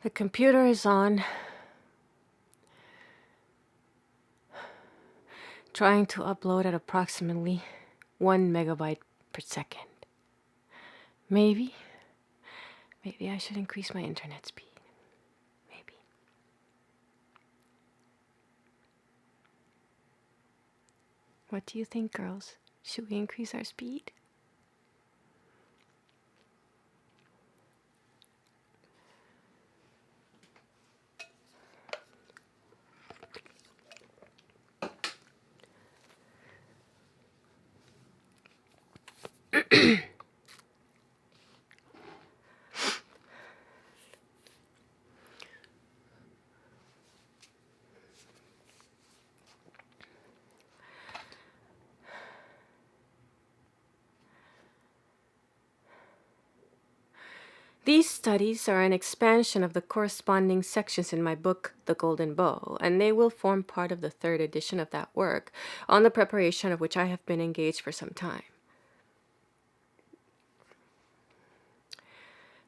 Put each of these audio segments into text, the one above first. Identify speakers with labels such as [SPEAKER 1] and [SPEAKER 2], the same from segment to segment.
[SPEAKER 1] The computer is on, trying to upload at approximately 1 megabyte per second. Maybe I should increase my internet speed. Maybe. What do you think, girls? Should we increase our speed? These studies are an expansion of the corresponding sections in my book, The Golden Bow, and they will form part of the third edition of that work, on the preparation of which I have been engaged for some time.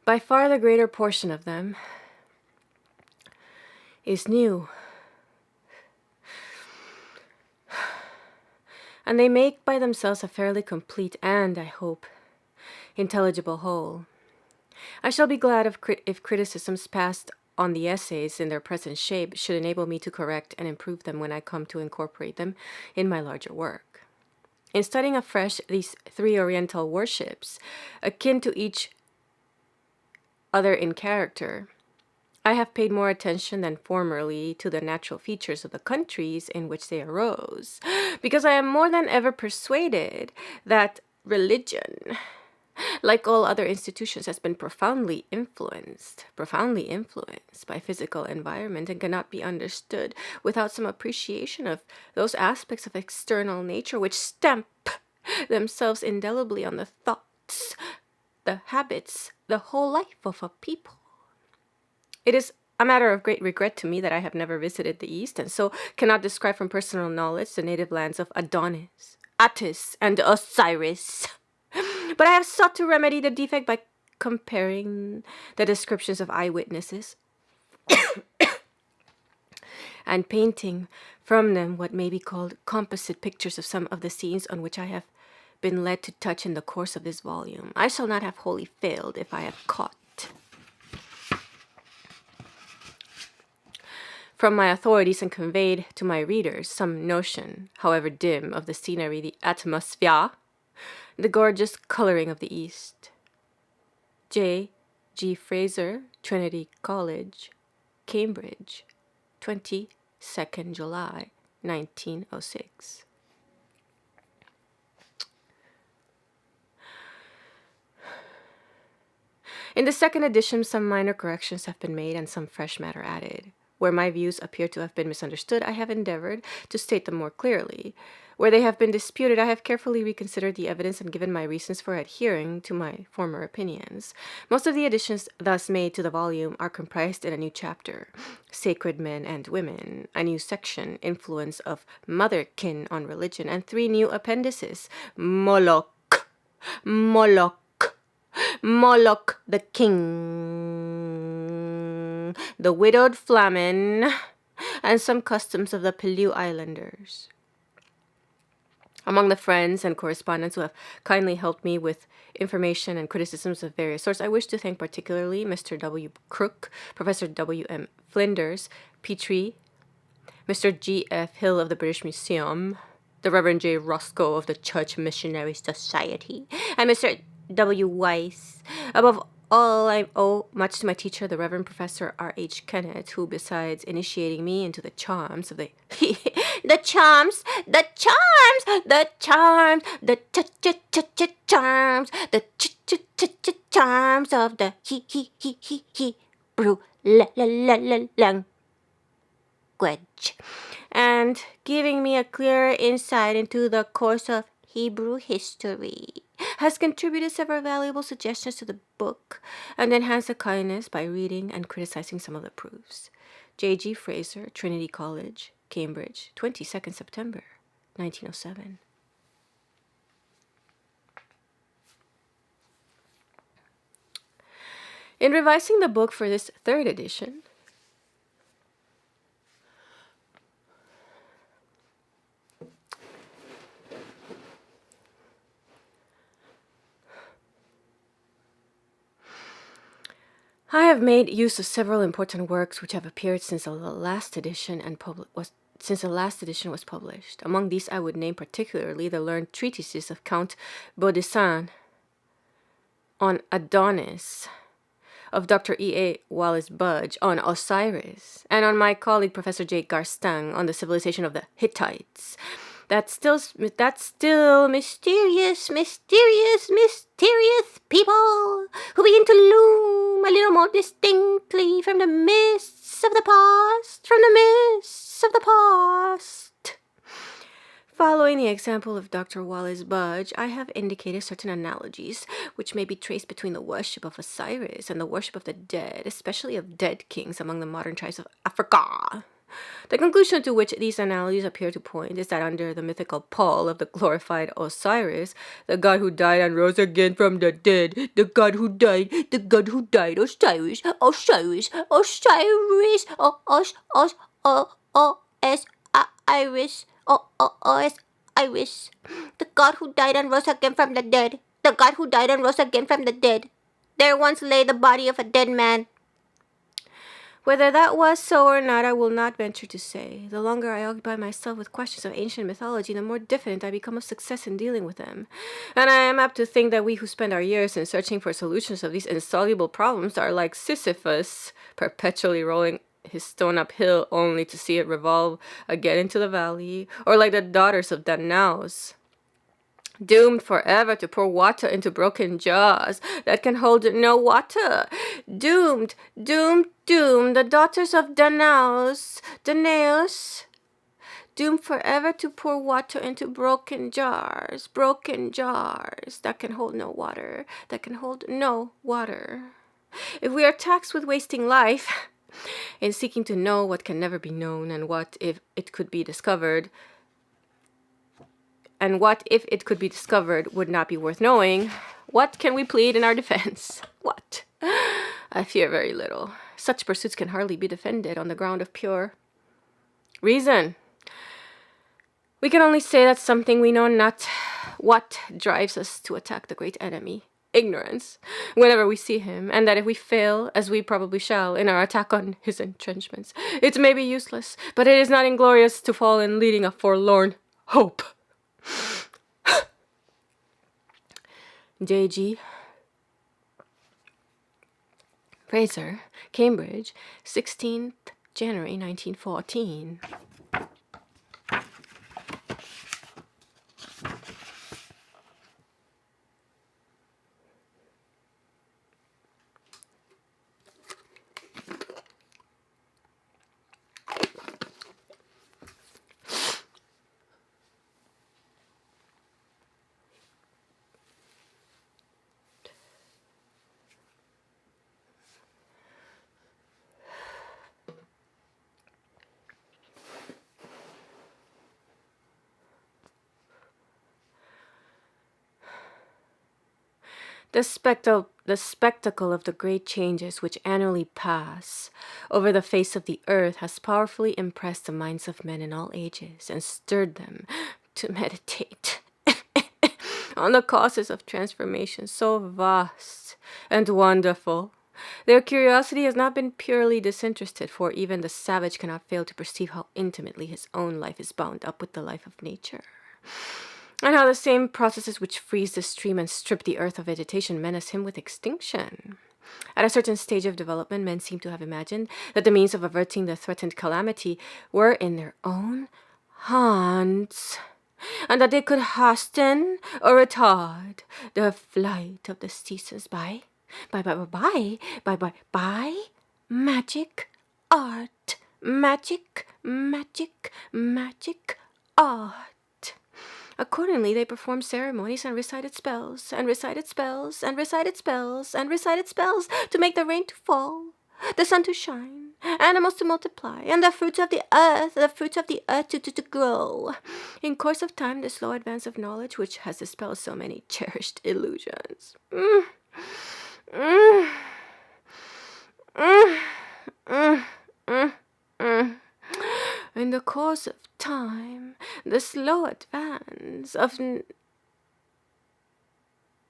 [SPEAKER 1] By far the greater portion of them is new, and they make by themselves a fairly complete and, I hope, intelligible whole. I shall be glad if criticisms passed on the essays in their present shape should enable me to correct and improve them when I come to incorporate them in my larger work. In studying afresh these three Oriental worships, akin to each other in character, I have paid more attention than formerly to the natural features of the countries in which they arose, because I am more than ever persuaded that religion, like all other institutions, has been profoundly influenced by physical environment and cannot be understood without some appreciation of those aspects of external nature which stamp themselves indelibly on the thoughts, the habits, the whole life of a people. It is a matter of great regret to me that I have never visited the East, and so cannot describe from personal knowledge the native lands of Adonis, Attis, and Osiris. But I have sought to remedy the defect by comparing the descriptions of eyewitnesses and painting from them what may be called composite pictures of some of the scenes on which I have been led to touch in the course of this volume. I shall not have wholly failed if I have caught from my authorities and conveyed to my readers some notion, however dim, of the scenery, the atmosphere, the gorgeous coloring of the East. J. G. Fraser, Trinity College, Cambridge, 22nd July, 1906. In the second edition, some minor corrections have been made and some fresh matter added. Where my views appear to have been misunderstood, I have endeavored to state them more clearly. Where they have been disputed, I have carefully reconsidered the evidence and given my reasons for adhering to my former opinions. Most of the additions thus made to the volume are comprised in a new chapter, Sacred Men and Women, a new section, Influence of Motherkin on Religion, and 3 new appendices, Moloch, Moloch the King, the Widowed Flamen, and some customs of the Pelew Islanders. Among the friends and correspondents who have kindly helped me with information and criticisms of various sorts, I wish to thank particularly Mr. W. Crook, Professor W. M. Flinders, Petrie, Mr. G. F. Hill of the British Museum, the Reverend J. Roscoe of the Church Missionary Society, and Mr. W. Weiss. Above all, I owe much to my teacher, the Reverend Professor R. H. Kennett, who, besides initiating me into the charms of the charms of the Hebrew language, and giving me a clear insight into the course of Hebrew history, has contributed several valuable suggestions to the book and enhanced the kindness by reading and criticizing some of the proofs. J. G. Fraser, Trinity College, Cambridge, 22nd September, 1907. In revising the book for this third edition, I have made use of several important works which have appeared since the last edition was published. Among these, I would name particularly the learned treatises of Count Baudissin on Adonis, of Dr. E.A. Wallace Budge on Osiris, and on my colleague Professor J. Garstang on the civilization of the Hittites. That still mysterious people who begin to loom a little more distinctly from the mists of the past, Following the example of Dr. Wallace Budge, I have indicated certain analogies which may be traced between the worship of Osiris and the worship of the dead, especially of dead kings among the modern tribes of Africa. The conclusion to which these analogies appear to point is that under the mythical pall of the glorified Osiris, the god who died and rose again from the dead, Osiris, the god who died and rose again from the dead, There once lay the body of a dead man. Whether that was so or not, I will not venture to say. The longer I occupy myself with questions of ancient mythology, the more diffident I become of success in dealing with them. And I am apt to think that we who spend our years in searching for solutions of these insoluble problems are like Sisyphus, perpetually rolling his stone uphill only to see it revolve again into the valley, or like the daughters of Danaus, doomed forever to pour water into broken jars that can hold no water. Doomed, the daughters of Danaus, doomed forever to pour water into broken jars that can hold no water, If we are taxed with wasting life in seeking to know what can never be known, and what if it could be discovered, would not be worth knowing, what can we plead in our defense? What? I fear very little. Such pursuits can hardly be defended on the ground of pure reason. We can only say that something we know not what drives us to attack the great enemy, ignorance, whenever we see him, and that if we fail, as we probably shall, in our attack on his entrenchments, it may be useless, but it is not inglorious to fall in leading a forlorn hope. J.G. Fraser, Cambridge, 16th January 1914. The spectacle of the great changes which annually pass over the face of the earth has powerfully impressed the minds of men in all ages and stirred them to meditate on the causes of transformation so vast and wonderful. Their curiosity has not been purely disinterested, for even the savage cannot fail to perceive how intimately his own life is bound up with the life of nature, and how the same processes which freeze the stream and strip the earth of vegetation menace him with extinction. At a certain stage of development, men seem to have imagined that the means of averting the threatened calamity were in their own hands, and that they could hasten or retard the flight of the seasons by magic art. Accordingly, they performed ceremonies and recited spells, to make the rain to fall, the sun to shine, animals to multiply, and the fruits of the earth to grow. In course of time, the slow advance of knowledge, which has dispelled so many cherished illusions, the course of time, the slow advance of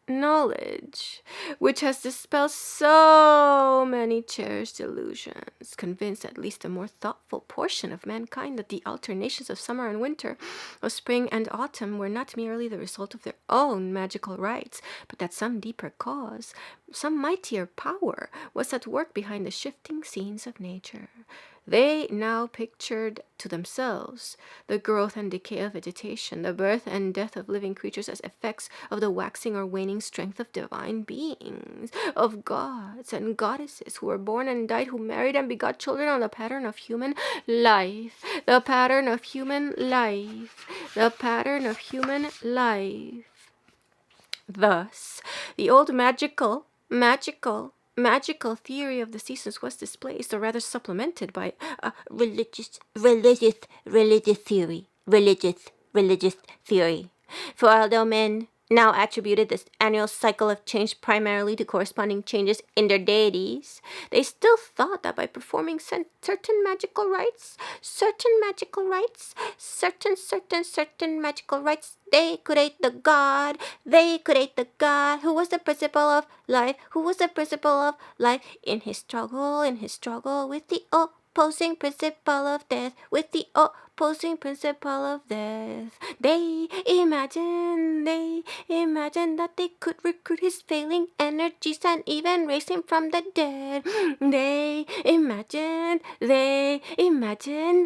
[SPEAKER 1] knowledge, which has dispelled so many cherished illusions, convinced at least a more thoughtful portion of mankind that the alternations of summer and winter, of spring and autumn, were not merely the result of their own magical rites, but that some deeper cause, some mightier power, was at work behind the shifting scenes of nature. They now pictured to themselves the growth and decay of vegetation, the birth and death of living creatures as effects of the waxing or waning strength of divine beings, of gods and goddesses who were born and died, who married and begot children on the pattern of human life, the pattern of human life, the pattern of human life. Thus, the old magical theory of the seasons was displaced, or rather supplemented, by a religious theory. For although men now attributed this annual cycle of change primarily to corresponding changes in their deities, they still thought that by performing certain magical rites, they could aid the God who was the principle of life, in his struggle with the opposing principle of death, They imagined that they could recruit his failing energies and even raise him from the dead. They imagined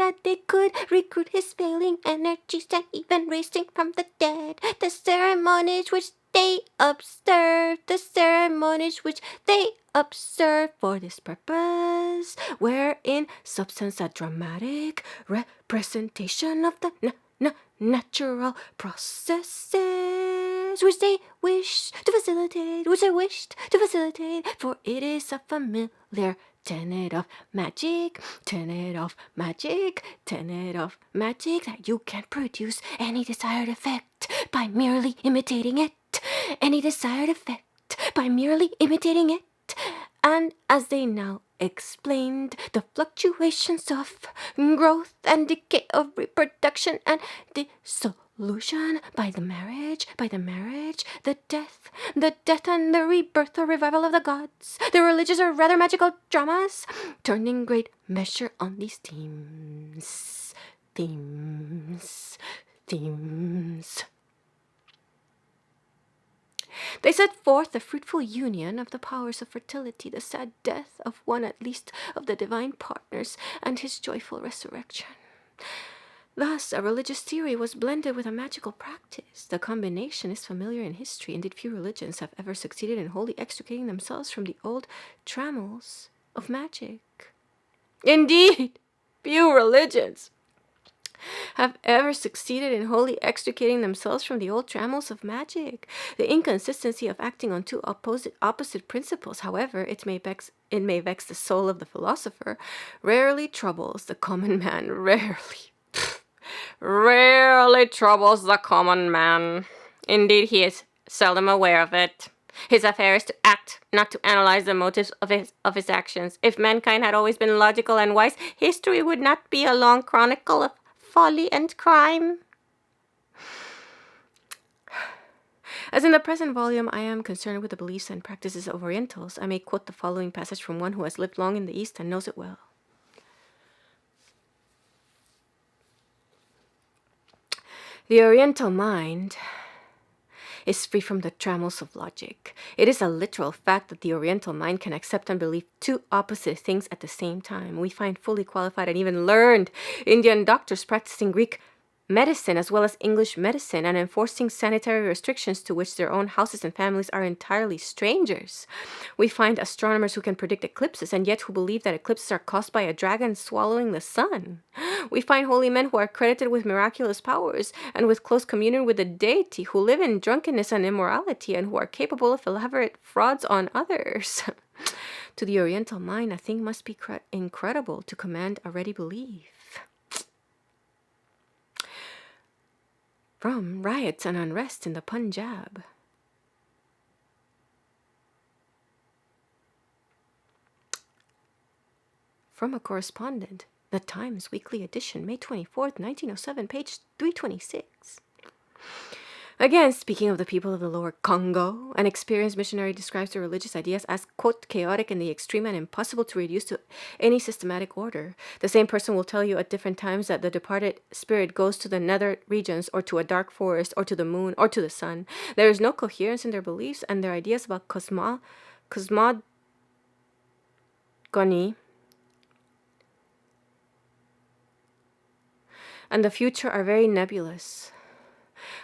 [SPEAKER 1] that they could recruit his failing energies and even raise him from the dead. The ceremonies which they observed for this purpose were in substance a dramatic representation of the natural processes which they wished to facilitate, for it is a familiar tenet of magic, that you can produce any desired effect by merely imitating it. And as they now explained, the fluctuations of growth and decay, of reproduction and dissolution, by the marriage, the death and the rebirth or revival of the gods, the religious or rather magical dramas, turned in great measure on these themes. They set forth the fruitful union of the powers of fertility, the sad death of one at least of the divine partners, and his joyful resurrection. Thus, a religious theory was blended with a magical practice. The combination is familiar in history. Indeed, few religions have ever succeeded in wholly extricating themselves from the old trammels of magic. Indeed, few religions have ever succeeded in wholly extricating themselves from the old trammels of magic. The inconsistency of acting on two opposite principles, however it may vex the soul of the philosopher, rarely troubles the common man. Rarely troubles the common man. Indeed, he is seldom aware of it. His affair is to act, not to analyze the motives of his actions. If mankind had always been logical and wise, history would not be a long chronicle of folly and crime. As in the present volume I am concerned with the beliefs and practices of Orientals, I may quote the following passage from one who has lived long in the East and knows it well. The Oriental mind is free from the trammels of logic. It is a literal fact that the Oriental mind can accept and believe two opposite things at the same time. We find fully qualified and even learned Indian doctors practicing Greek medicine as well as English medicine and enforcing sanitary restrictions to which their own houses and families are entirely strangers. We find astronomers who can predict eclipses and yet who believe that eclipses are caused by a dragon swallowing the sun. We find holy men who are credited with miraculous powers and with close communion with the deity, who live in drunkenness and immorality and who are capable of elaborate frauds on others. To the Oriental mind, a thing must be incredible to command a ready belief. From riots and unrest in the Punjab. From a correspondent The Times Weekly Edition, May 24th, 1907, page 326. Again, speaking of the people of the Lower Congo, an experienced missionary describes the religious ideas as, quote, chaotic in the extreme and impossible to reduce to any systematic order. The same person will tell you at different times that the departed spirit goes to the nether regions or to a dark forest or to the moon or to the sun. There is no coherence in their beliefs, and their ideas about cosmogony and the future are very nebulous.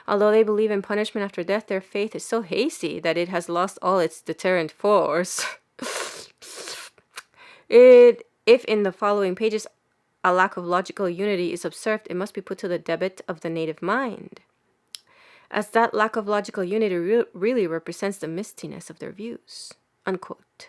[SPEAKER 1] Although they believe in punishment after death, their faith is so hazy that it has lost all its deterrent force. If in the following pages a lack of logical unity is observed, it must be put to the debit of the native mind, as that lack of logical unity really represents the mistiness of their views. Unquote.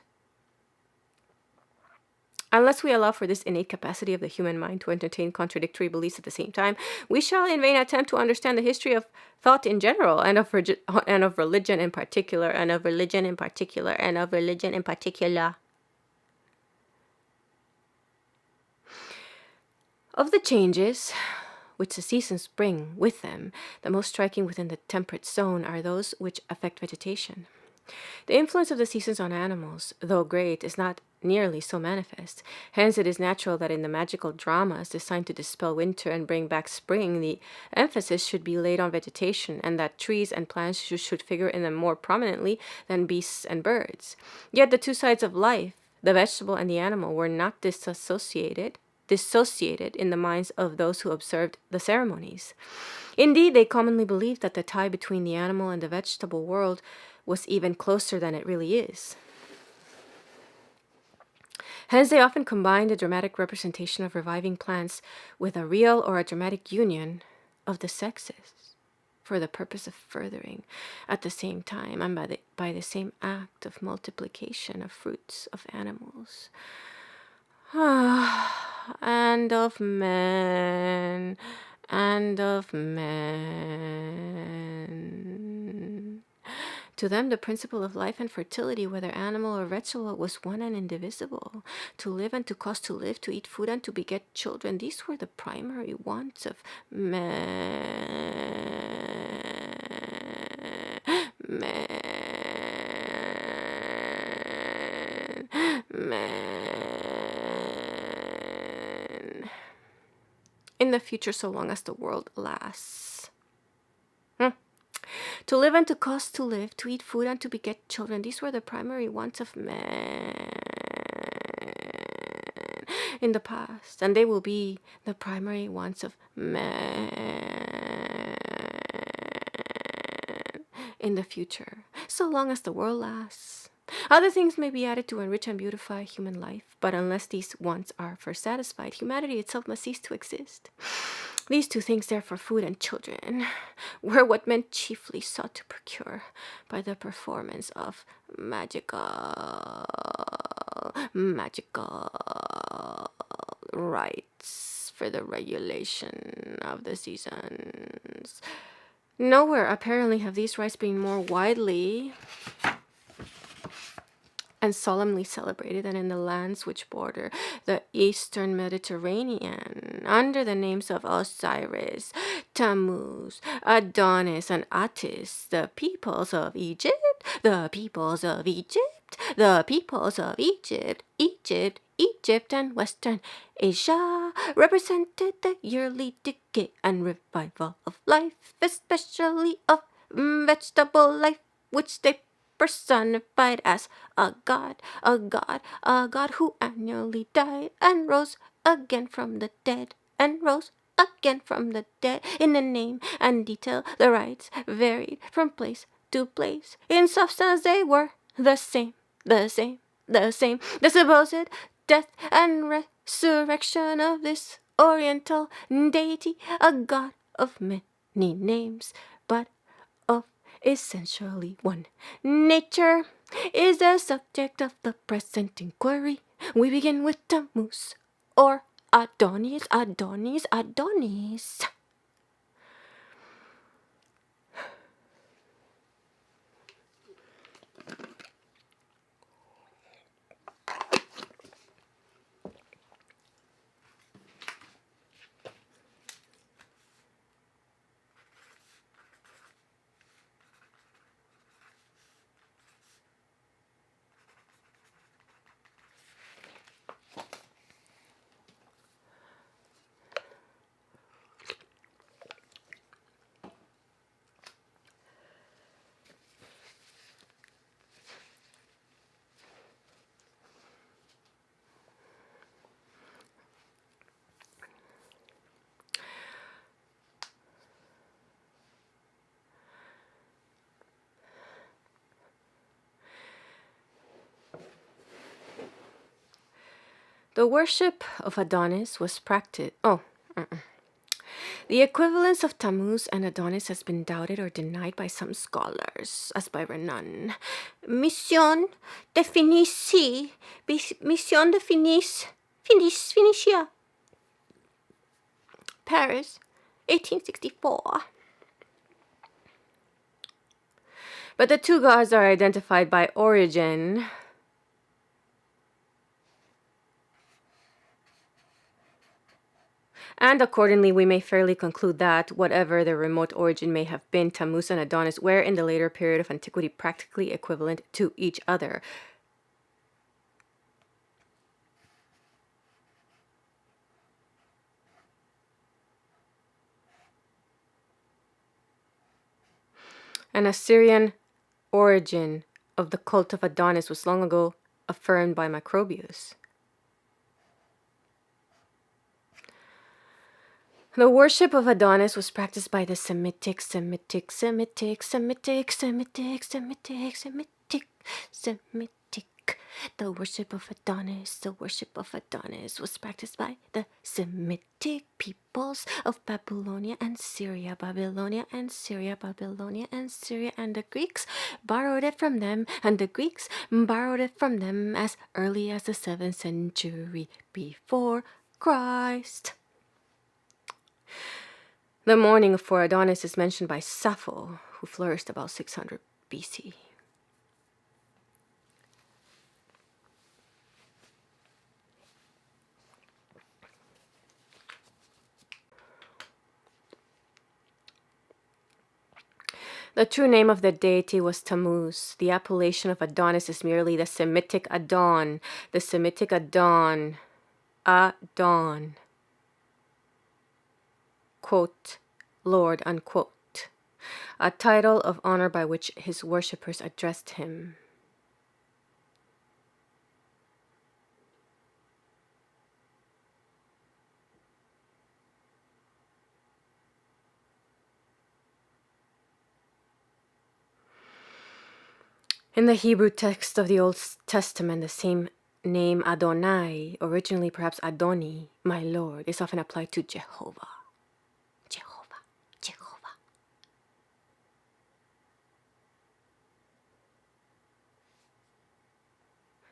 [SPEAKER 1] Unless we allow for this innate capacity of the human mind to entertain contradictory beliefs at the same time, we shall in vain attempt to understand the history of thought in general, and of religion in particular, and of religion in particular, and of religion in particular. Of the changes which the seasons bring with them, the most striking within the temperate zone are those which affect vegetation. The influence of the seasons on animals, though great, is not nearly so manifest. Hence it is natural that in the magical dramas designed to dispel winter and bring back spring, the emphasis should be laid on vegetation, and that trees and plants should figure in them more prominently than beasts and birds. Yet the two sides of life, the vegetable and the animal, were not dissociated in the minds of those who observed the ceremonies. Indeed, they commonly believed that the tie between the animal and the vegetable world was even closer than it really is. Hence, they often combined a dramatic representation of reviving plants with a real or a dramatic union of the sexes for the purpose of furthering, at the same time and by the same act of multiplication of fruits of animals. And of men, and of men. To them, the principle of life and fertility, whether animal or vegetable, was one and indivisible. To live and to cause to live, to eat food and to beget children, these were the primary wants of man. In the future, so long as the world lasts. To live and to cause to live, to eat food and to beget children, these were the primary wants of man in the past, and they will be the primary wants of man in the future, so long as the world lasts. Other things may be added to enrich and beautify human life, but unless these wants are first satisfied, humanity itself must cease to exist. These two things, therefore, food and children, were what men chiefly sought to procure by the performance of magical rites for the regulation of the seasons. Nowhere, apparently, have these rites been more widely and solemnly celebrated than in the lands which border the eastern Mediterranean, under the names of Osiris, Tammuz, Adonis, and Attis, the peoples of Egypt, the peoples of Egypt, the peoples of Egypt, Egypt and Western Asia represented the yearly decay and revival of life, especially of vegetable life, which they personified as a god who annually died and rose again from the dead, and rose again from the dead. In the name and detail, the rites varied from place to place. In substance, they were the same. The supposed death and resurrection of this oriental deity, a god of many names, but of essentially one nature, is the subject of the present inquiry. We begin with Tammuz, or Adonis. The worship of Adonis was practiced. The equivalence of Tammuz and Adonis has been doubted or denied by some scholars, as by Renan. Mission définit Mission Finicia. Paris, 1864. But the two gods are identified by origin. And accordingly, we may fairly conclude that, whatever their remote origin may have been, Tammuz and Adonis were in the later period of antiquity practically equivalent to each other. An Assyrian origin of the cult of Adonis was long ago affirmed by Macrobius. The worship of Adonis was practiced by the Semitic. The worship of Adonis was practiced by the Semitic peoples of Babylonia and Syria. And the Greeks borrowed it from them, and the Greeks borrowed it from them as early as the 7th century before Christ. The mourning for Adonis is mentioned by Sappho, who flourished about 600 BC. The true name of the deity was Tammuz. The appellation of Adonis is merely the Semitic Adon. The Semitic Adon. Adon. Quote, Lord, unquote. A title of honor by which his worshippers addressed him. In the Hebrew text of the Old Testament, the same name Adonai, originally perhaps Adoni, my Lord, is often applied to Jehovah.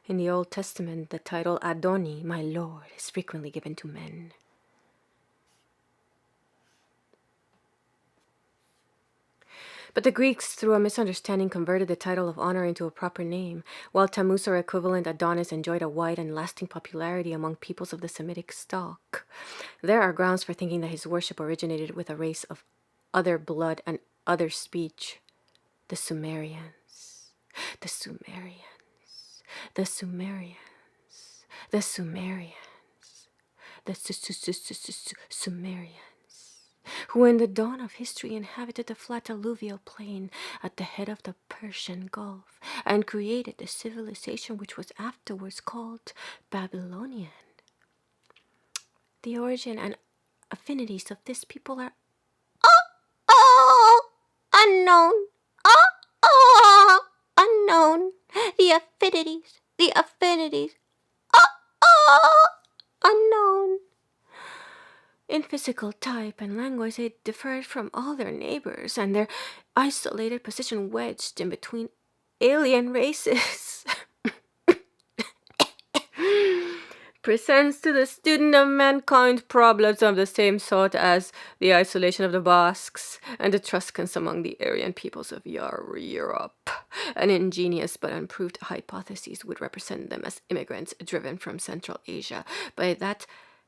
[SPEAKER 1] In the Old Testament, the title Adoni, my Lord, is frequently given to men. But the Greeks, through a misunderstanding, converted the title of honor into a proper name. While Tammuz or equivalent Adonis enjoyed a wide and lasting popularity among peoples of the Semitic stock, there are grounds for thinking that his worship originated with a race of other blood and other speech, the Sumerians. The Sumerians. The Sumerians, the Sumerians, the Sumerians, who in the dawn of history inhabited the flat alluvial plain at the head of the Persian Gulf and created the civilization which was afterwards called Babylonian. The origin and affinities of this people are unknown. Unknown. The affinities, unknown. In physical type and language, they differed from all their neighbors, and their isolated position wedged in between alien races presents to the student of mankind problems of the same sort as the isolation of the Basques and the Etruscans among the Aryan peoples of Europe. An ingenious but unproved hypothesis would represent them as immigrants driven from Central Asia by that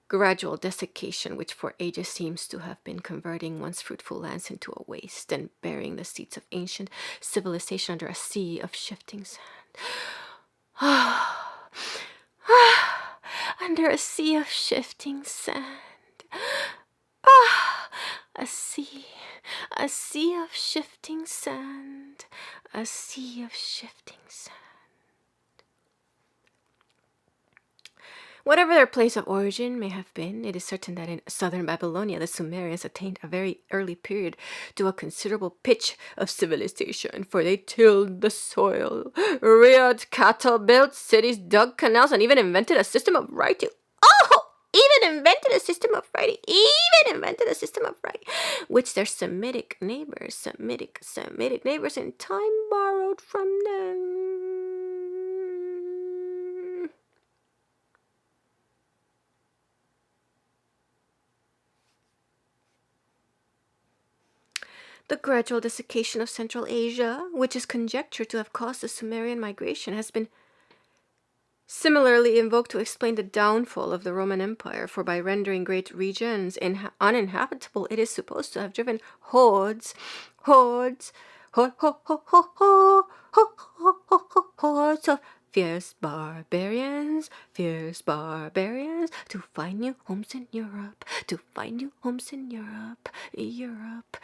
[SPEAKER 1] gradual desiccation which for ages seems to have been converting once fruitful lands into a waste and burying the seeds of ancient civilization under a sea of shifting sand. Under a sea of shifting sand. A sea of shifting sand. A sea of shifting sand. Whatever their place of origin may have been, it is certain that in southern Babylonia, the Sumerians attained a very early period to a considerable pitch of civilization, for they tilled the soil, reared cattle, built cities, dug canals, and even invented a system of writing. invented a system of writing, which their Semitic neighbors in time borrowed from them. The gradual desiccation of Central Asia, which is conjectured to have caused the Sumerian migration, has been similarly invoked to explain the downfall of the Roman Empire, for by rendering great regions uninhabitable, it is supposed to have driven hordes of fierce barbarians to find new homes in Europe, Europe.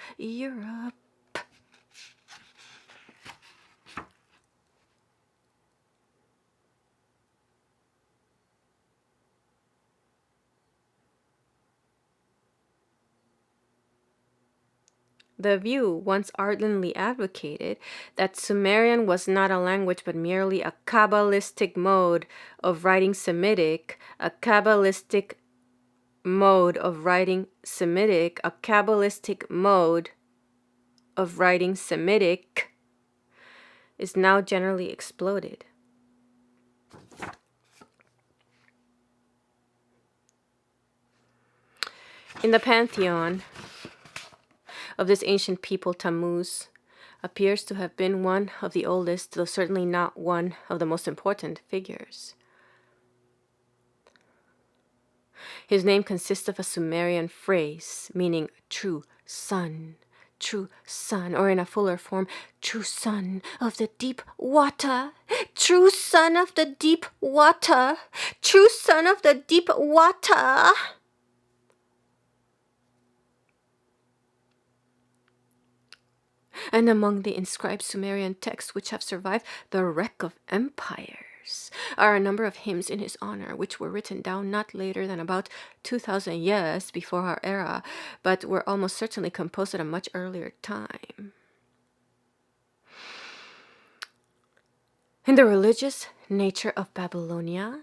[SPEAKER 1] The view once ardently advocated that Sumerian was not a language but merely a Kabbalistic mode of writing Semitic, is now generally exploded. In the pantheon of this ancient people, Tammuz appears to have been one of the oldest, though certainly not one of the most important figures. His name consists of a Sumerian phrase meaning true sun, or in a fuller form, true son of the deep water, true son of the deep water. And among the inscribed Sumerian texts which have survived the wreck of empires are a number of hymns in his honor, which were written down not later than about 2,000 years before our era, but were almost certainly composed at a much earlier time. In the religious literature of Babylonia,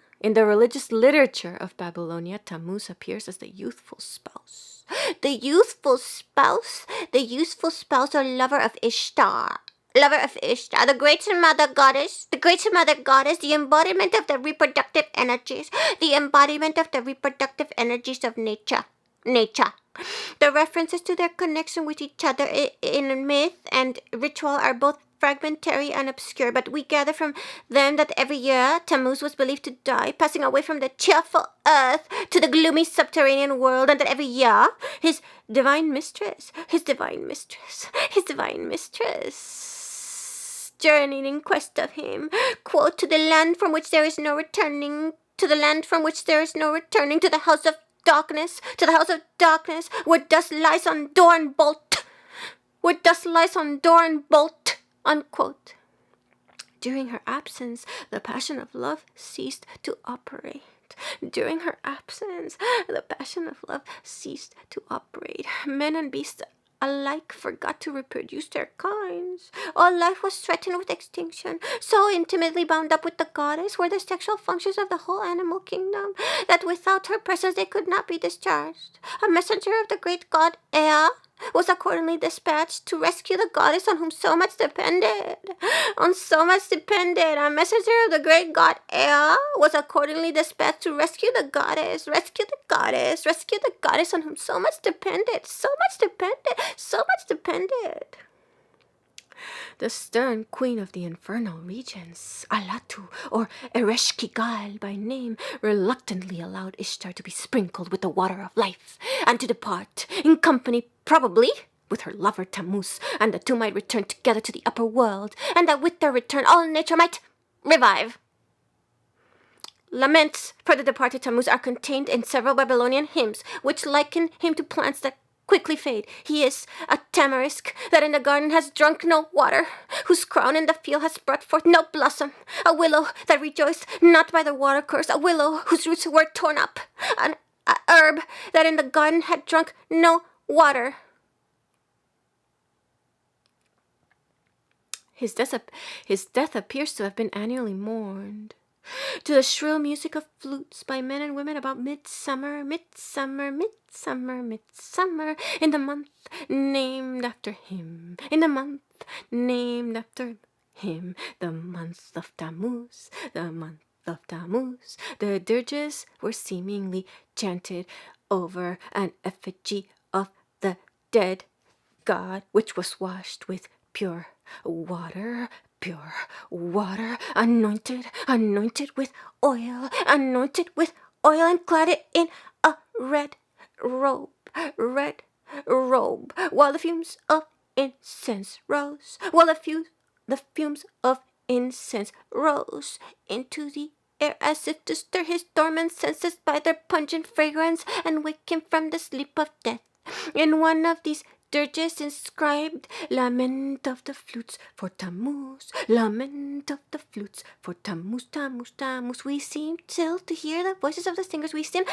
[SPEAKER 1] Tammuz appears as the youthful spouse. The useful spouse or lover of Ishtar, the great mother goddess, the embodiment of the reproductive energies of nature. The references to their connection with each other in myth and ritual are both fragmentary and obscure, but we gather from them that every year Tammuz was believed to die, passing away from the cheerful earth to the gloomy subterranean world, and that every year his divine mistress, journeyed in quest of him, quote, to the land from which there is no returning, to the house of darkness, where dust lies on door and bolt, unquote. During her absence, the passion of love ceased to operate. Men and beasts alike forgot to reproduce their kinds. All life was threatened with extinction. So intimately bound up with the goddess were the sexual functions of the whole animal kingdom that without her presence they could not be discharged. A messenger of the great god Ea was accordingly dispatched to rescue the goddess on whom so much depended. A messenger of the great god Ea was accordingly dispatched to rescue the goddess on whom so much depended. The stern queen of the infernal regions, Alatu, or Ereshkigal by name, reluctantly allowed Ishtar to be sprinkled with the water of life, and to depart, in company probably with her lover Tammuz, and the two might return together to the upper world, and that with their return all nature might revive. Laments for the departed Tammuz are contained in several Babylonian hymns, which liken him to plants that quickly fade. He is a tamarisk that in the garden has drunk no water, whose crown in the field has brought forth no blossom, a willow that rejoiced not by the water curse, a willow whose roots were torn up, an herb that in the garden had drunk no water. His death appears to have been annually mourned. to the shrill music of flutes by men and women about midsummer, midsummer, midsummer, midsummer, in the month named after him, in the month named after him, the month of Tammuz, the month of Tammuz. The dirges were seemingly chanted over an effigy of the dead god, which was washed with pure water, anointed with oil, and clad it in a red robe, while the fumes of incense rose, the fumes of incense rose into the air as if to stir his dormant senses by their pungent fragrance and wake him from the sleep of death. In one of these dirges inscribed, lament of the flutes for Tammuz, lament of the flutes for Tammuz, Tammuz, Tammuz. We seem still to hear the voices of the singers. We seem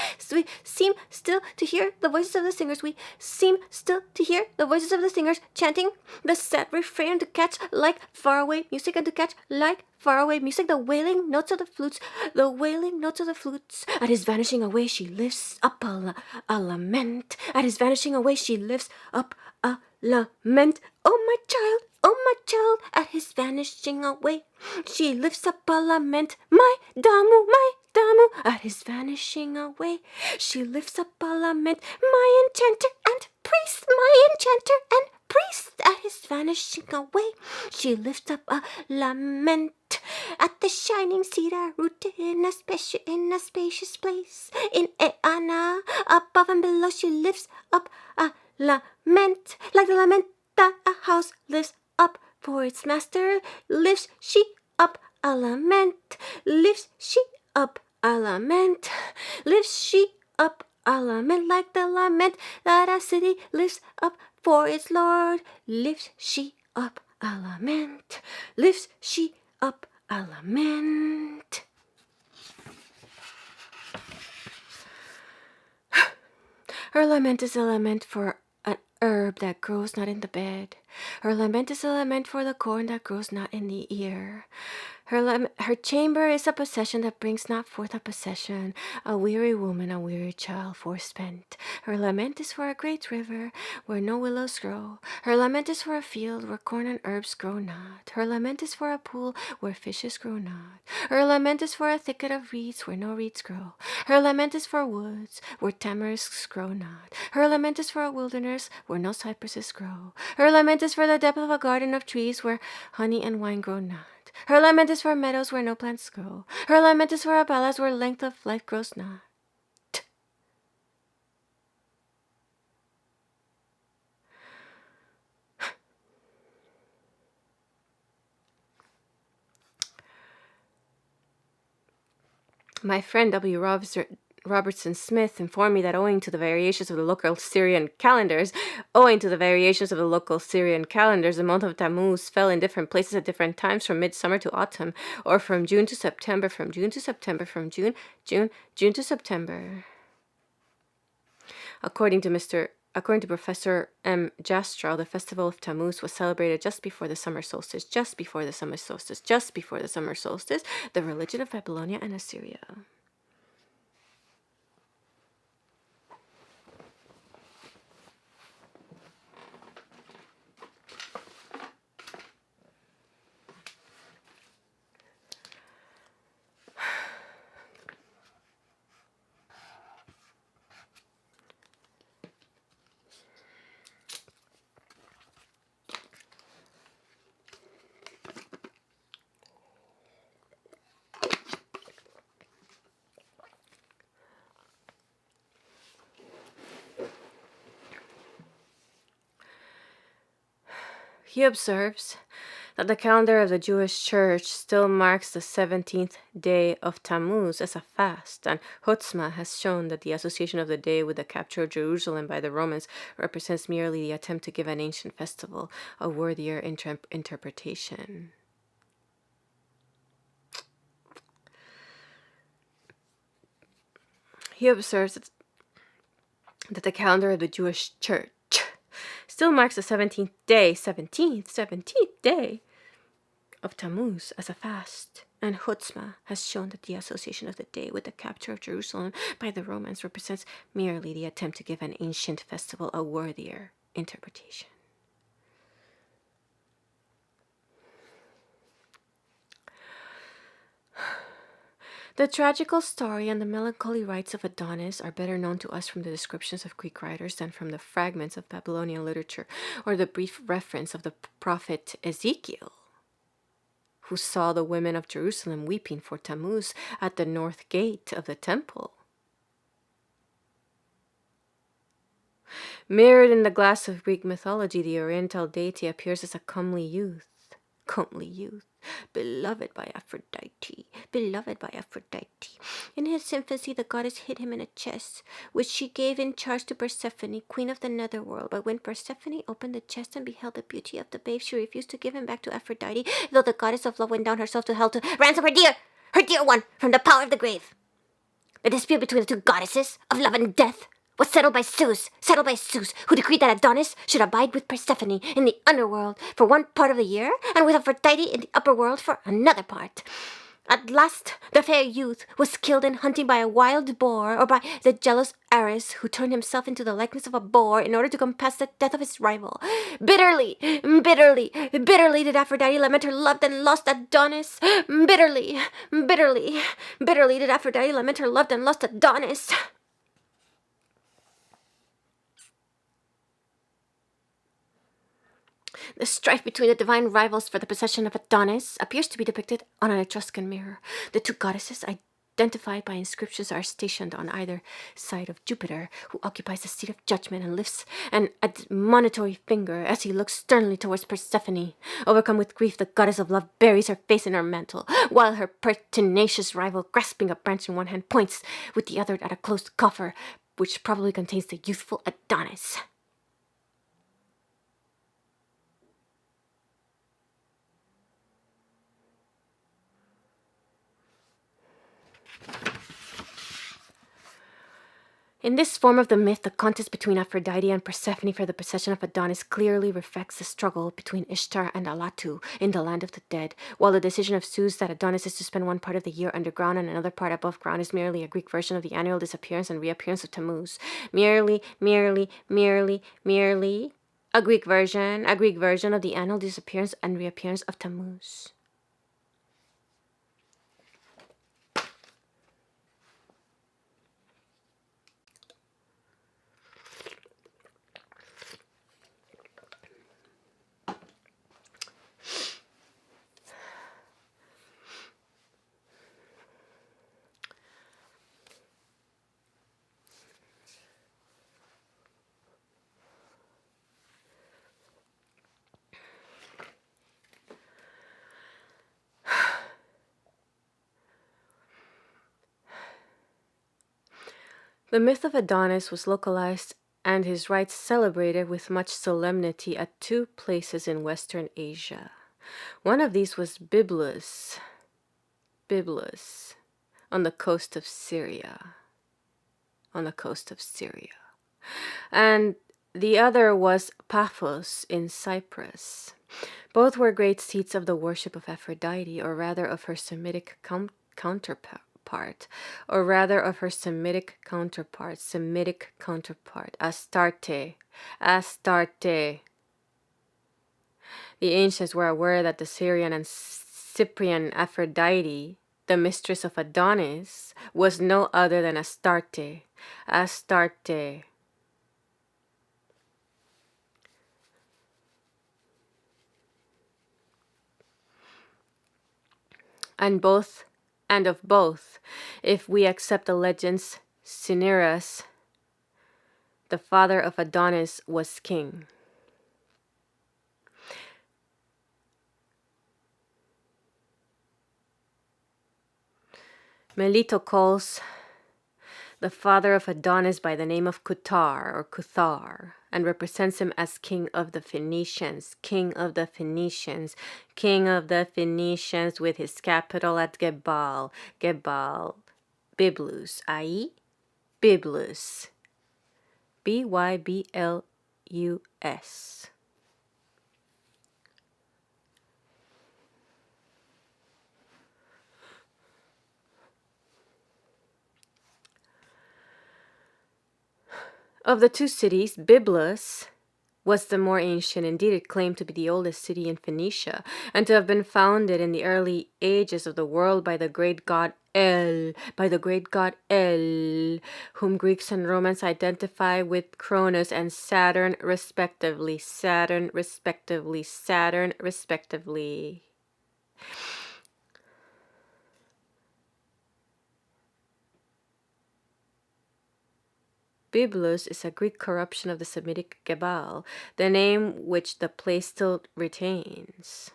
[SPEAKER 1] still to hear the voices of the singers. We seem still to hear the voices of the singers chanting the sad refrain to catch like faraway music and to catch like faraway music the wailing notes of the flutes, the wailing notes of the flutes. At his vanishing away she lifts up a lament. At his vanishing away she lifts up a lament. Oh my child, at his vanishing away she lifts up a lament. My Damu, at his vanishing away she lifts up a lament. My enchanter and priest, at his vanishing away she lifts up a lament. At the shining cedar rooted in a spacious place, in Eana, above and below she lifts up a lament, like the lament that a house lifts up for its master. Lifts she up a lament, lifts she up a lament, lifts she up a lament, like the lament that a city lifts up for its lord. Lifts she up a lament, lifts she up a lament. Her lament is a lament for an herb that grows not in the bed. Her lament is a lament for the corn that grows not in the ear. Her chamber is a possession that brings not forth a possession, a weary woman, a weary child, forespent. Her lament is for a great river where no willows grow. Her lament is for a field where corn and herbs grow not. Her lament is for a pool where fishes grow not. Her lament is for a thicket of reeds where no reeds grow. Her lament is for woods where tamarisks grow not. Her lament is for a wilderness where no cypresses grow. Her lament is for the depth of a garden of trees where honey and wine grow not. Her lament is for meadows where no plants grow. Her lament is for a palace where length of life grows not. My friend W. Robertson Smith informed me that owing to the variations of the local Syrian calendars, the month of Tammuz fell in different places at different times, from midsummer to autumn, or from June to September, from June to September. According to Professor M. Jastrow, the festival of Tammuz was celebrated just before the summer solstice, the religion of Babylonia and Assyria. He observes that the calendar of the Jewish Church still marks the 17th day of Tammuz as a fast, and Hutzma has shown that the association of the day with the capture of Jerusalem by the Romans represents merely the attempt to give an ancient festival a worthier interpretation. He observes that the calendar of the Jewish Church still marks the 17th day of Tammuz as a fast, and Hutzma has shown that the association of the day with the capture of Jerusalem by the Romans represents merely the attempt to give an ancient festival a worthier interpretation. The tragical story and the melancholy rites of Adonis are better known to us from the descriptions of Greek writers than from the fragments of Babylonian literature or the brief reference of the prophet Ezekiel, who saw the women of Jerusalem weeping for Tammuz at the north gate of the temple. Mirrored in the glass of Greek mythology, the oriental deity appears as a comely youth, beloved by Aphrodite. In his infancy, the goddess hid him in a chest, which she gave in charge to Persephone, queen of the netherworld. But when Persephone opened the chest and beheld the beauty of the babe, she refused to give him back to Aphrodite, though the goddess of love went down herself to hell to ransom her dear one, from the power of the grave. The dispute between the two goddesses of love and death was settled by Zeus, who decreed that Adonis should abide with Persephone in the underworld for one part of the year, and with Aphrodite in the upper world for another part. At last, the fair youth was killed in hunting by a wild boar, or by the jealous Ares, who turned himself into the likeness of a boar in order to compass the death of his rival. Bitterly did Aphrodite lament her loved and lost Adonis. Bitterly did Aphrodite lament her loved and lost Adonis. The strife between the divine rivals for the possession of Adonis appears to be depicted on an Etruscan mirror. The two goddesses, identified by inscriptions, are stationed on either side of Jupiter, who occupies the seat of judgment and lifts an admonitory finger as he looks sternly towards Persephone. Overcome with grief, the goddess of love buries her face in her mantle, while her pertinacious rival, grasping a branch in one hand, points with the other at a closed coffer, which probably contains the youthful Adonis. In this form of the myth, the contest between Aphrodite and Persephone for the possession of Adonis clearly reflects the struggle between Ishtar and Alatu in the land of the dead, while the decision of Zeus that Adonis is to spend one part of the year underground and another part above ground is merely a Greek version of the annual disappearance and reappearance of Tammuz. Merely a Greek version of the annual disappearance and reappearance of Tammuz. The myth of Adonis was localized and his rites celebrated with much solemnity at two places in Western Asia. One of these was Byblus, on the coast of Syria. And the other was Paphos in Cyprus. Both were great seats of the worship of Aphrodite, or rather of her Semitic counterpart, Astarte. The ancients were aware that the Syrian and Cyprian Aphrodite, the mistress of Adonis, was no other than Astarte. And of both, if we accept the legends, Cinyras, the father of Adonis, was king. Melito calls the father of Adonis by the name of Cuthar, and represents him as king of the Phoenicians, with his capital at Gebal, Byblus, i.e. Byblus, Byblus. Of the two cities, Byblos was the more ancient. Indeed, it claimed to be the oldest city in Phoenicia, and to have been founded in the early ages of the world by the great god El, whom Greeks and Romans identify with Cronus and Saturn, respectively. Byblos is a Greek corruption of the Semitic Gebal, the name which the place still retains.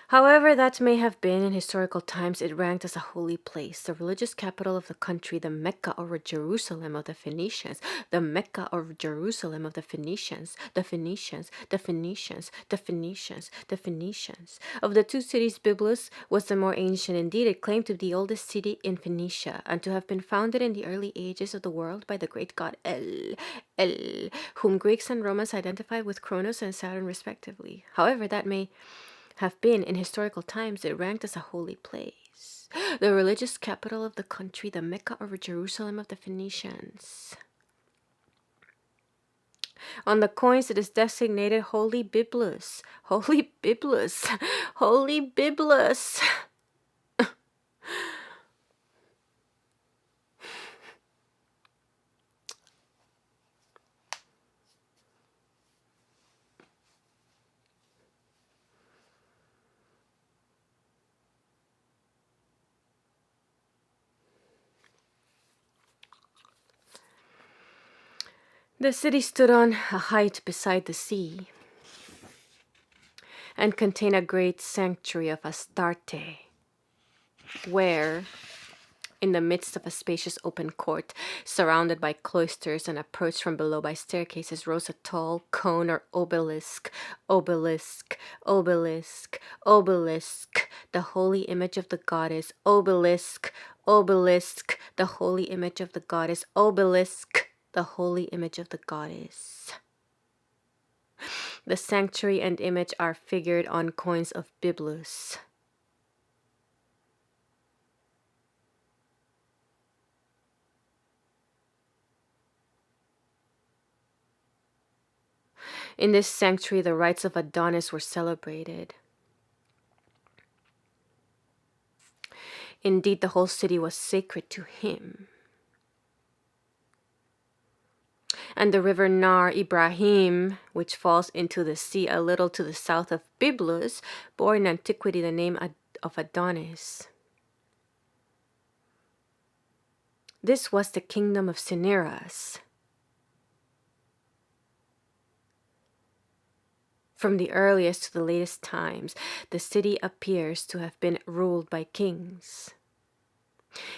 [SPEAKER 1] However that may have been, in historical times it ranked as a holy place, the religious capital of the country, the Mecca or Jerusalem of the Phoenicians, the Mecca or Jerusalem of the Phoenicians, the Phoenicians. Of the two cities, Byblos was the more ancient. Indeed, it claimed to be the oldest city in Phoenicia, and to have been founded in the early ages of the world by the great god El, whom Greeks and Romans identify with Cronus and Saturn, respectively. However that may have been, in historical times it ranked as a holy place, the religious capital of the country, the Mecca or Jerusalem of the Phoenicians. On the coins it is designated Holy Byblos. Holy Byblos. Holy Byblos. The city stood on a height beside the sea, and contained a great sanctuary of Astarte, where, in the midst of a spacious open court, surrounded by cloisters and approached from below by staircases, rose a tall cone or obelisk, the holy image of the goddess, obelisk, the holy image of the goddess, obelisk, the holy image of the goddess. The sanctuary and image are figured on coins of Byblos. In this sanctuary, the rites of Adonis were celebrated. Indeed, the whole city was sacred to him. And the river Nar Ibrahim, which falls into the sea a little to the south of Byblos, bore in antiquity the name of Adonis. This was the kingdom of Cinyras. From the earliest to the latest times, the city appears to have been ruled by kings.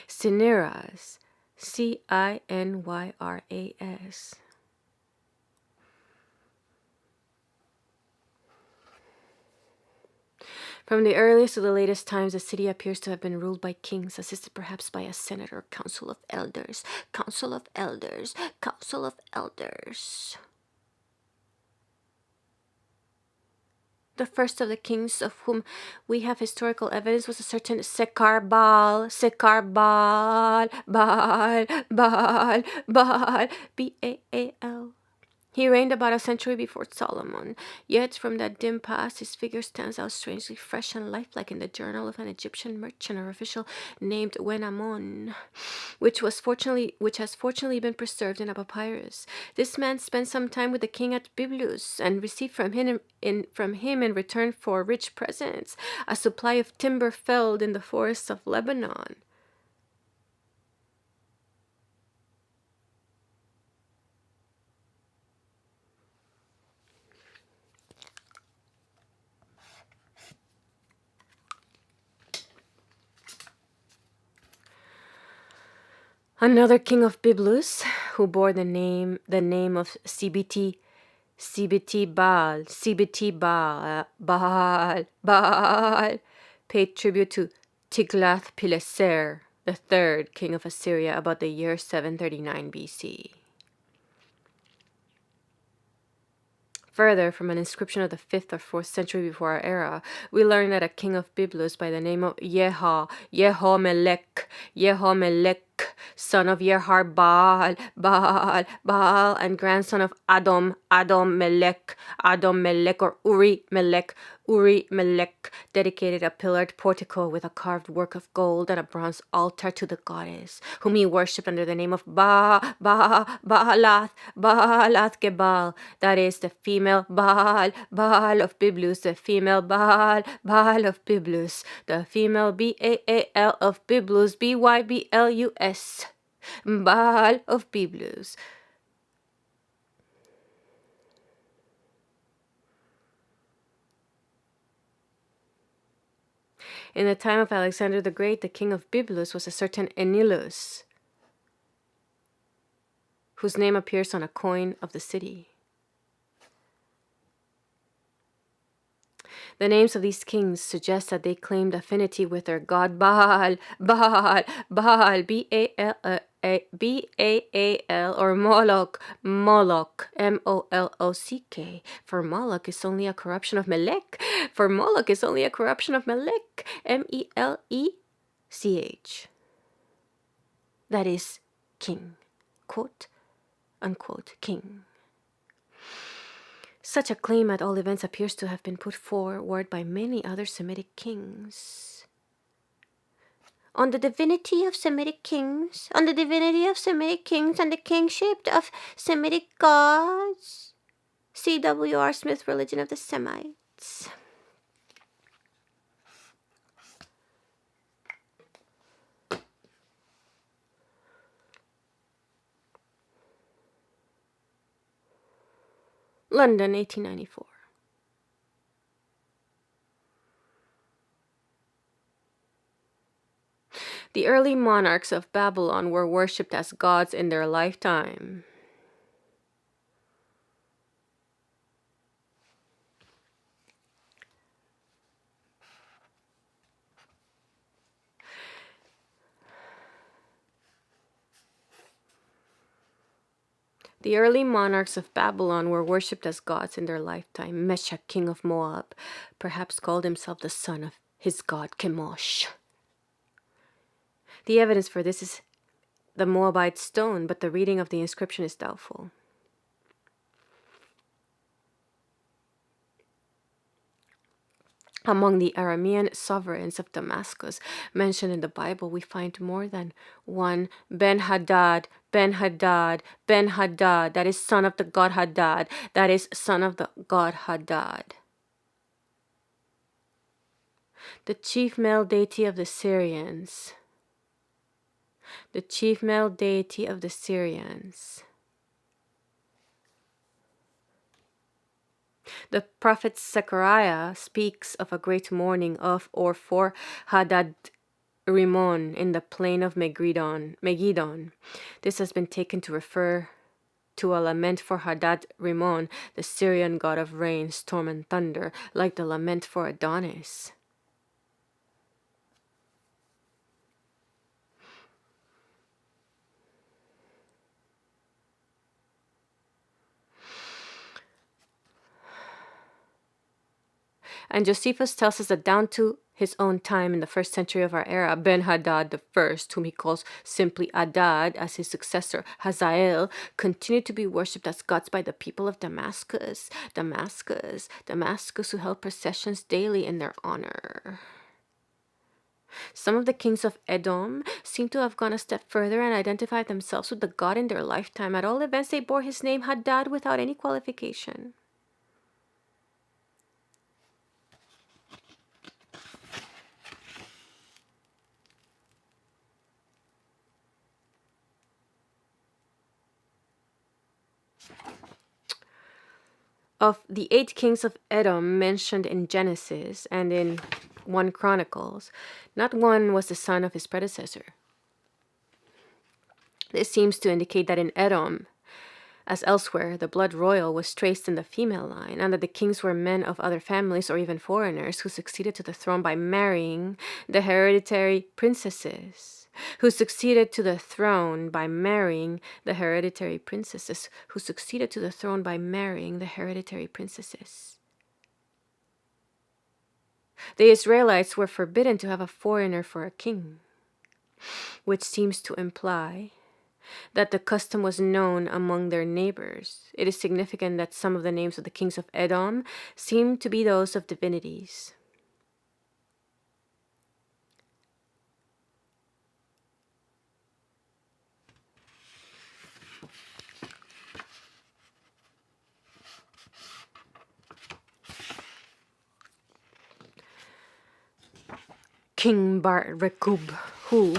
[SPEAKER 1] Cinyras, Cinyras. From the earliest to the latest times, the city appears to have been ruled by kings, assisted perhaps by a senate or council of elders. The first of the kings of whom we have historical evidence was a certain Sekarbal, Baal. He reigned about a century before Solomon, yet from that dim past his figure stands out strangely fresh and lifelike in the journal of an Egyptian merchant or official named Wenamon, which has fortunately been preserved in a papyrus. This man spent some time with the king at Byblos, and received from him in return for rich presents a supply of timber felled in the forests of Lebanon. Another king of Byblos, who bore the name of Cbt Baal, paid tribute to Tiglath-Pileser, the third king of Assyria, about the year 739 BC. Further, from an inscription of the 5th or 4th century before our era, we learn that a king of Byblos by the name of Yehomelech, son of Baal, and grandson of Adom Melech, or Uri Melech, dedicated a pillared portico with a carved work of gold and a bronze altar to the goddess, whom he worshipped under the name of Baalath Gebal, that is, the female Baal of Byblos, the female Baal of Byblos, the female Baal of Byblos, Byblus, Baal of Byblos. In the time of Alexander the Great, the king of Byblos was a certain Enilus, whose name appears on a coin of the city. The names of these kings suggest that they claimed affinity with their god Baal, B-A-A-L, or Moloch, M-O-L-O-C-K, for Moloch is only a corruption of Melech, M-E-L-E-C-H. That is, king, quote, unquote, king. Such a claim at all events appears to have been put forward by many other Semitic kings. On the divinity of Semitic kings, and the kingship of Semitic gods. C.W.R. Smith, Religion of the Semites. London, 1894. The early monarchs of Babylon were worshipped as gods in their lifetime. The early monarchs of Babylon were worshipped as gods in their lifetime. Meshach, king of Moab, perhaps called himself the son of his god Chemosh. The evidence for this is the Moabite stone, but the reading of the inscription is doubtful. Among the Aramean sovereigns of Damascus mentioned in the Bible, we find more than one Ben-Hadad, that is son of the god Hadad, The chief male deity of the Syrians. The prophet Zechariah speaks of a great mourning of or for Hadad Rimon in the plain of Megiddo. This has been taken to refer to a lament for Hadad Rimon, the Syrian god of rain, storm, and thunder, like the lament for Adonis. And Josephus tells us that down to his own time in the 1st century of our era, Ben-Hadad I, whom he calls simply Adad as his successor, Hazael, continued to be worshipped as gods by the people of Damascus, who held processions daily in their honor. Some of the kings of Edom seem to have gone a step further and identified themselves with the god in their lifetime. At all events, they bore his name Hadad without any qualification. Of the 8 kings of Edom mentioned in Genesis and in 1 Chronicles, not one was the son of his predecessor. This seems to indicate that in Edom, as elsewhere, the blood royal was traced in the female line, and that the kings were men of other families or even foreigners who succeeded to the throne by marrying the hereditary princesses. who succeeded to the throne by marrying the hereditary princesses, who succeeded to the throne by marrying the hereditary princesses. The Israelites were forbidden to have a foreigner for a king, which seems to imply that the custom was known among their neighbors. It is significant that some of the names of the kings of Edom seem to be those of divinities. King Bar-Rekub, who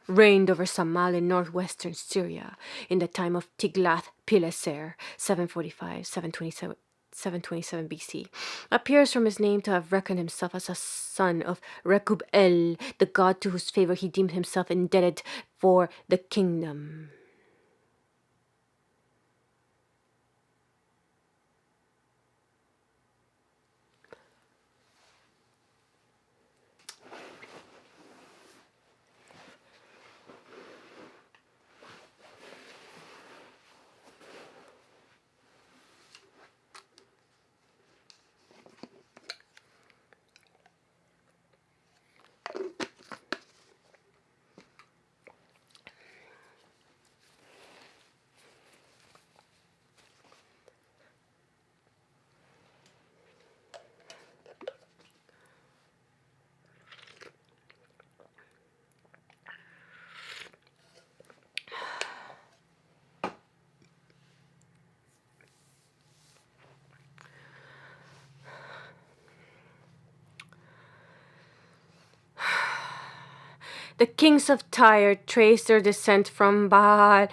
[SPEAKER 1] reigned over Samal in northwestern Syria in the time of Tiglath-Pileser, 727 BC, appears from his name to have reckoned himself as a son of Rekub-El, the god to whose favor he deemed himself indebted for the kingdom. The kings of Tyre trace their descent from Baal.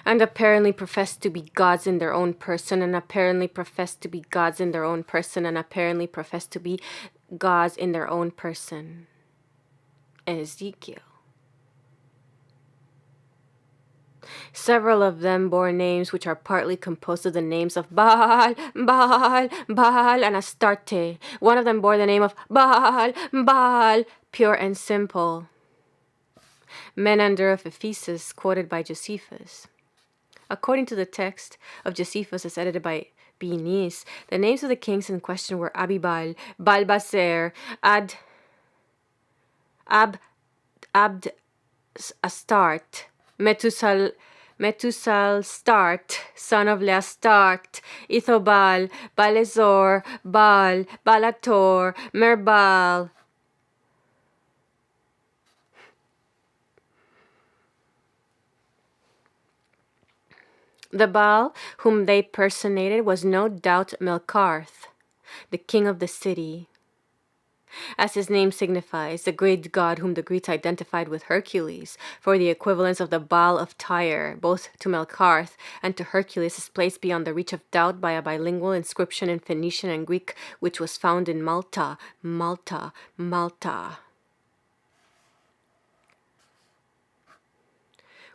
[SPEAKER 1] And apparently profess to be gods in their own person, and apparently profess to be gods in their own person, and apparently profess to be gods in their own person. Ezekiel. Several of them bore names which are partly composed of the names of Baal, and Astarte. One of them bore the name of Baal, pure and simple. Menander of Ephesus, quoted by Josephus. According to the text of Josephus as edited by Benis, the names of the kings in question were Abibal, Balbaser, Astarte, Metusal Start, son of Leastart, Ithobal, Balezor, Balator, Merbal. The Baal whom they personated was no doubt Melkarth, the king of the city. As his name signifies, the great god whom the Greeks identified with Hercules, for the equivalence of the Baal of Tyre, both to Melkarth and to Hercules, is placed beyond the reach of doubt by a bilingual inscription in Phoenician and Greek, which was found in Malta.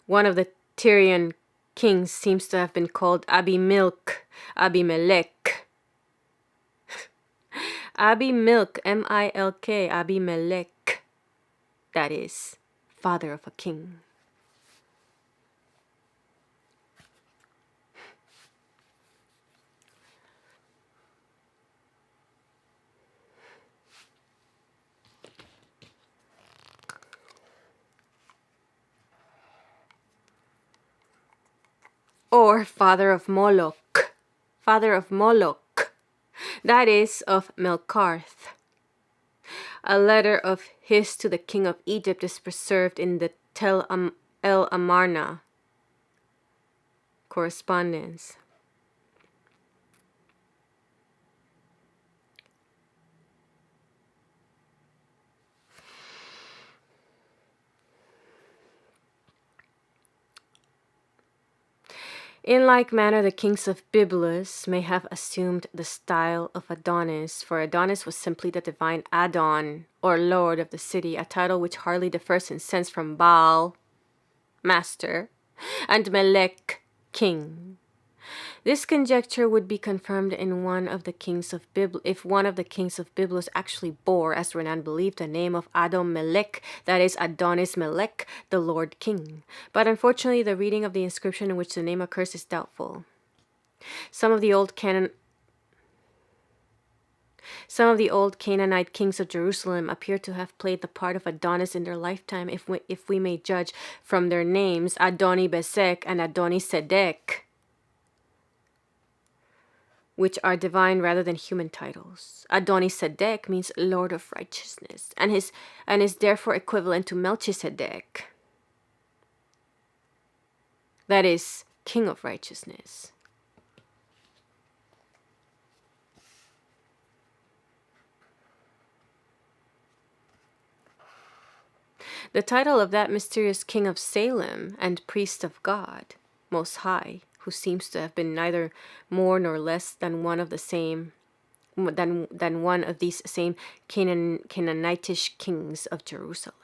[SPEAKER 1] One of the Tyrian kings seems to have been called Abimelech. Abimelech, M-I-L-K, Abimelech. That is, father of a king. Or father of Moloch. That is, of Melkarth. A letter of his to the king of Egypt is preserved in the Tel El Amarna correspondence. In like manner, the kings of Byblos may have assumed the style of Adonis, for Adonis was simply the divine Adon, or lord of the city, a title which hardly differs in sense from Baal, master, and Melech, king. This conjecture would be confirmed in one of the kings of if one of the kings of Byblos actually bore, as Renan believed, the name of Adon Melech, that is Adonis Melech, the Lord King. But unfortunately, the reading of the inscription in which the name occurs is doubtful. Some of the old Canaanite kings of Jerusalem appear to have played the part of Adonis in their lifetime, if we may judge from their names, Adoni-Besek and Adoni-Sedek, which are divine rather than human titles. Adoni-Sedek means Lord of Righteousness, and is therefore equivalent to Melchizedek, that is, King of Righteousness. The title of that mysterious king of Salem and priest of God, Most High, who seems to have been neither more nor less than one of the same, than one of these same Canaanitish kings of Jerusalem.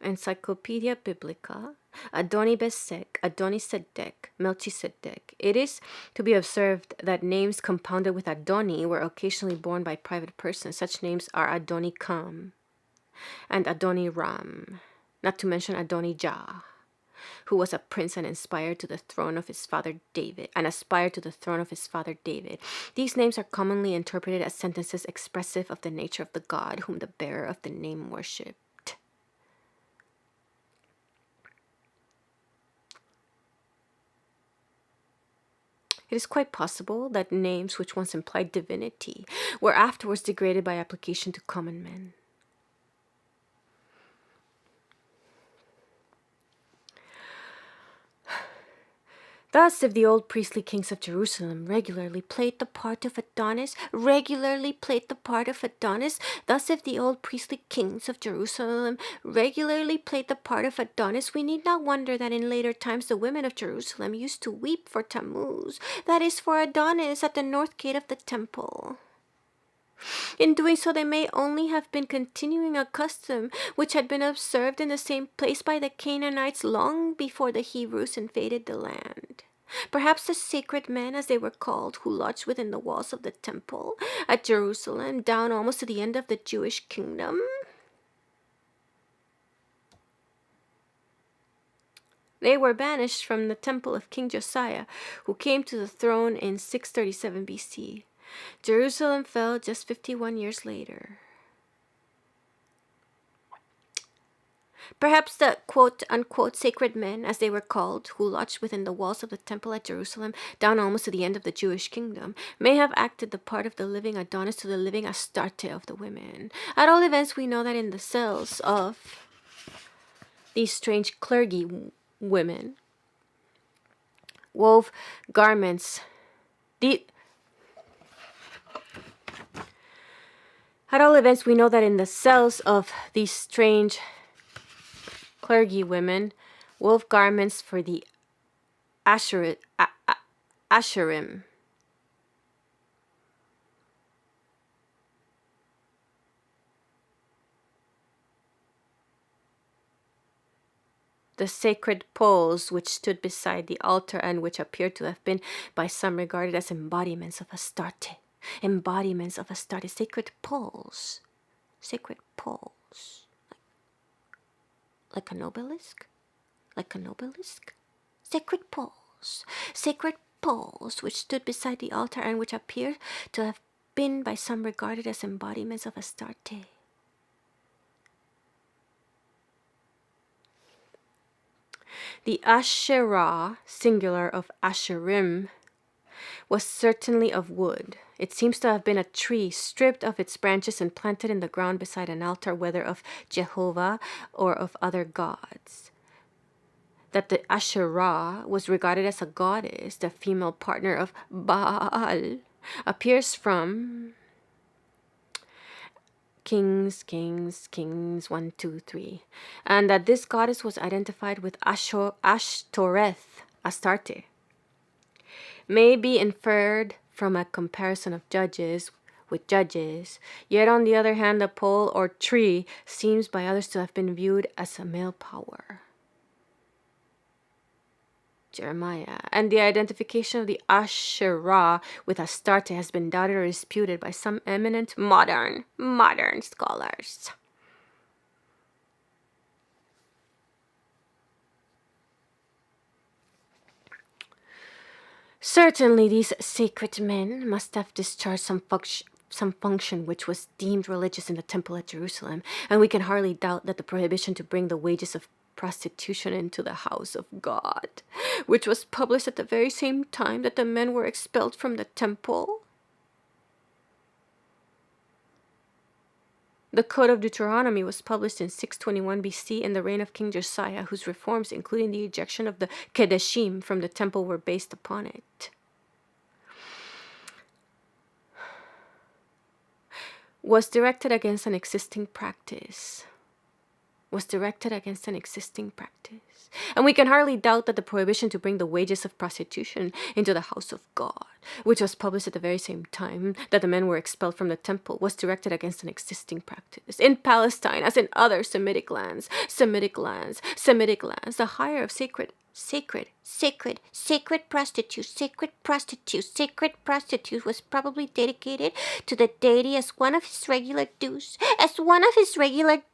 [SPEAKER 1] Encyclopedia Biblica, Adoni-Besek, Adoni-Sedek, Melchizedek. It is to be observed that names compounded with Adoni were occasionally borne by private persons. Such names are Adoni-Kam and Adoni-Ram, not to mention Adonijah, who was a prince and aspired to the throne of his father David. These names are commonly interpreted as sentences expressive of the nature of the God whom the bearer of the name worshipped. It is quite possible that names which once implied divinity were afterwards degraded by application to common men. Thus, if the old priestly kings of Jerusalem regularly played the part of Adonis, we need not wonder that in later times the women of Jerusalem used to weep for Tammuz, that is, for Adonis, at the north gate of the temple. In doing so, they may only have been continuing a custom which had been observed in the same place by the Canaanites long before the Hebrews invaded the land. Perhaps the sacred men, as they were called, who lodged within the walls of the temple at Jerusalem, down almost to the end of the Jewish kingdom. They were banished from the temple of King Josiah, who came to the throne in 637 BC. Jerusalem fell just 51 years later. Perhaps the quote-unquote sacred men, as they were called, who lodged within the walls of the temple at Jerusalem, down almost to the end of the Jewish kingdom, may have acted the part of the living Adonis to the living Astarte of the women. At all events, we know that in the cells of these strange clergy women wove garments. At all events, we know that in the cells of these strange clergy women wove garments for the Asherim. The sacred poles which stood beside the altar and which appeared to have been by some regarded as embodiments of Astarte. Sacred poles. Like an obelisk? Sacred poles which stood beside the altar and which appeared to have been by some regarded as embodiments of Astarte. The Asherah, singular of Asherim, was certainly of wood. It seems to have been a tree stripped of its branches and planted in the ground beside an altar, whether of Jehovah or of other gods. That the Asherah was regarded as a goddess, the female partner of Baal, appears from Kings 1, 2, 3, and that this goddess was identified with Ashtoreth, Astarte. may be inferred from a comparison of judges with judges. Yet on the other hand, the pole or tree seems by others to have been viewed as a male power. Jeremiah. And the identification of the Asherah with Astarte has been doubted or disputed by some eminent modern scholars. Certainly these sacred men must have discharged some function which was deemed religious in the temple at Jerusalem, and we can hardly doubt that the prohibition to bring the wages of prostitution into the house of God, which was published at the very same time that the men were expelled from the temple. The Code of Deuteronomy was published in 621 BC in the reign of King Josiah, whose reforms, including the ejection of the Kedeshim from the temple, were based upon it. Was directed against an existing practice. And we can hardly doubt that the prohibition to bring the wages of prostitution into the house of God, which was published at the very same time that the men were expelled from the temple, was directed against an existing practice. In Palestine, as in other Semitic lands, the hire of sacred prostitutes was probably dedicated to the deity as one of his regular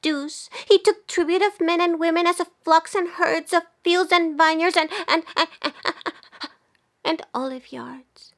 [SPEAKER 1] dues. He took tribute of men and women as of flocks and herds, of fields and vineyards and olive yards.